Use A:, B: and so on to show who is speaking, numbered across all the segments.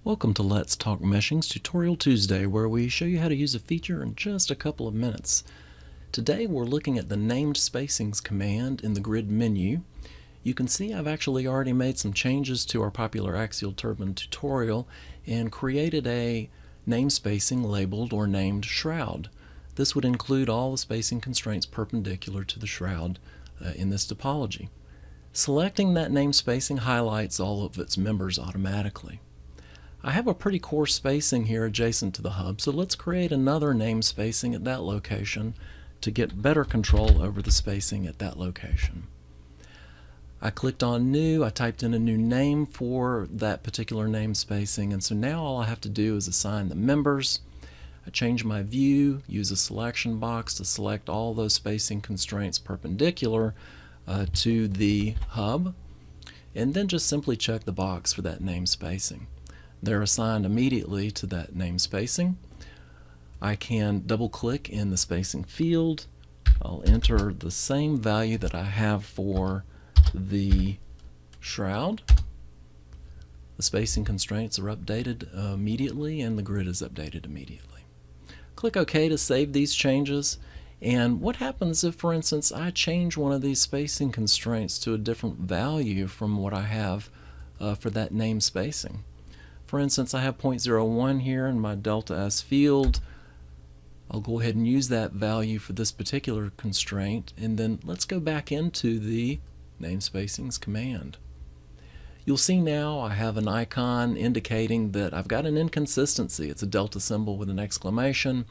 A: Welcome to Let's Talk Meshing's Tutorial Tuesday, where we show you how to use a feature in just a couple of minutes. Today we're looking at the named spacings command in the grid menu. You can see I've actually already made some changes to our popular axial turbine tutorial and created a name spacing labeled or named shroud. This would include all the spacing constraints perpendicular to the shroud in this topology. Selecting that name spacing highlights all of its members automatically. I have a pretty coarse spacing here adjacent to the hub, so let's create another name spacing at that location to get better control over the spacing at that location. I clicked on New, I typed in a new name for that particular name spacing, and so now all I have to do is assign the members. I change my view, use a selection box to select all those spacing constraints perpendicular to the hub, and then just simply check the box for that name spacing. They're assigned immediately to that name spacing. I can double click in the spacing field. I'll enter the same value that I have for the shroud. The spacing constraints are updated immediately and the grid is updated immediately. Click OK to save these changes. And what happens if, for instance, I change one of these spacing constraints to a different value from what I have for that name spacing? For instance, I have 0.01 here in my delta S field. I'll go ahead and use that value for this particular constraint, and then let's go back into the name spacings command. You'll see now I have an icon indicating that I've got an inconsistency. It's a delta symbol with an exclamation.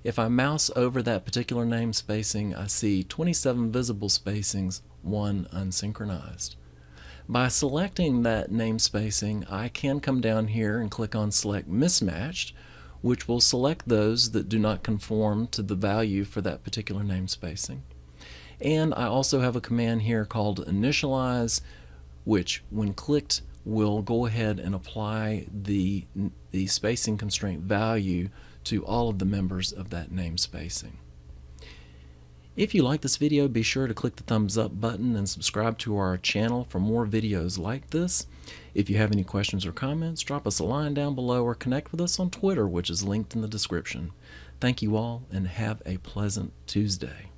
A: If I mouse over that particular name spacing, I see 27 visible spacings, 1 unsynchronized. By selecting that name spacing, I can come down here and click on Select Mismatched, which will select those that do not conform to the value for that particular name spacing. And I also have a command here called Initialize, which when clicked will go ahead and apply the spacing constraint value to all of the members of that name spacing. If you like this video, be sure to click the thumbs up button and subscribe to our channel for more videos like this. If you have any questions or comments, drop us a line down below or connect with us on Twitter, which is linked in the description. Thank you all and have a pleasant Tuesday.